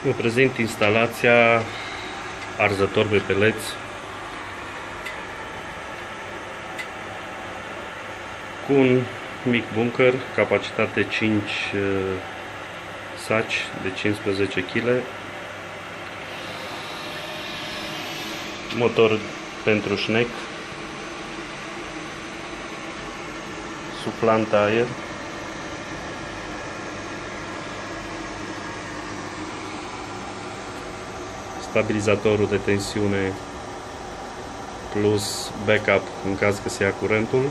Vă prezint instalația arzător pe peleți cu un mic bunker, capacitate 5 saci de 15 kg, motor pentru șnec, suflant aer, stabilizatorul de tensiune plus backup în caz că se ia curentul,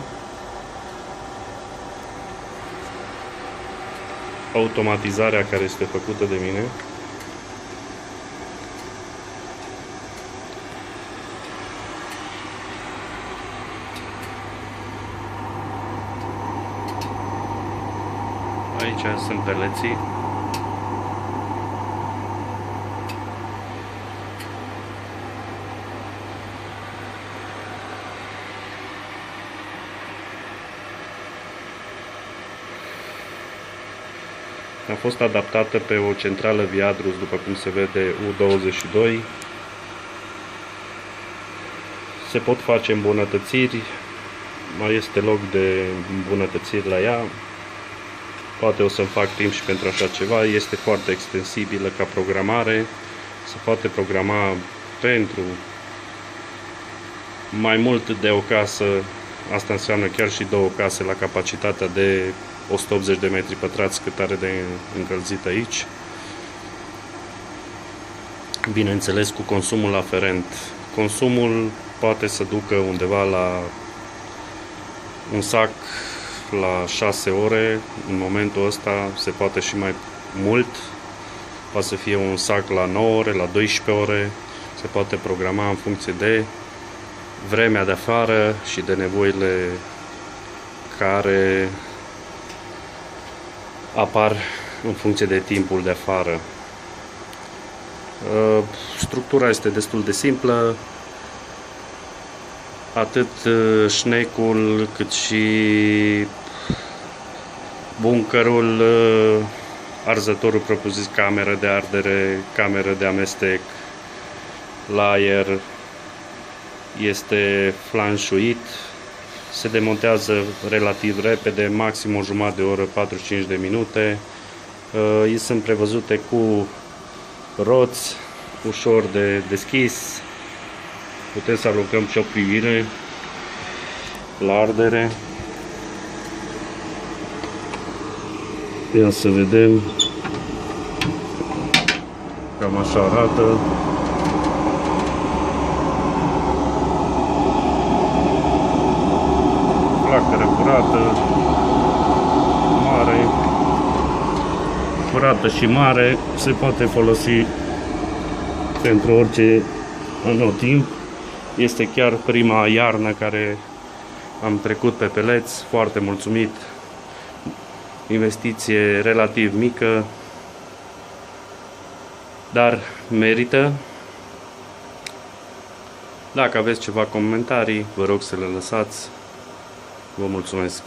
automatizarea care este făcută de mine, aici sunt peleții, a fost adaptată pe o centrală Viadrus, după cum se vede, U22. Se pot face îmbunătățiri, mai este loc de îmbunătățiri la ea. Poate o să-mi fac timp și pentru așa ceva. Este foarte extensibilă ca programare. Se poate programa pentru mai mult de o casă. Asta înseamnă chiar și două case la capacitatea de 180 de metri pătrați cât are de încălzit aici. Bineînțeles cu consumul aferent. Consumul poate să ducă undeva la un sac la 6 ore. În momentul ăsta se poate și mai mult. Poate să fie un sac la 9 ore, la 12 ore. Se poate programa în funcție de vremea de afară și de nevoile care apar în funcție de timpul de afară. Structura este destul de simplă. Atât șnecul cât și bunkerul, arzătorul propriu-zis, cameră de ardere, cameră de amestec la aer, este flanșuit. Se demontează relativ repede, maxim o jumătate de oră, 45 de minute. Ei sunt prevăzute cu roți ușor de deschis. Putem să aruncăm și o privire la ardere. Ia să vedem. Cam așa arată. Flacără curată, mare, curată și mare, se poate folosi pentru orice anotimp. Este chiar prima iarnă care am trecut pe peleți, foarte mulțumit. Investiție relativ mică, dar merită. Dacă aveți ceva comentarii, vă rog să le lăsați. Vă mulțumesc!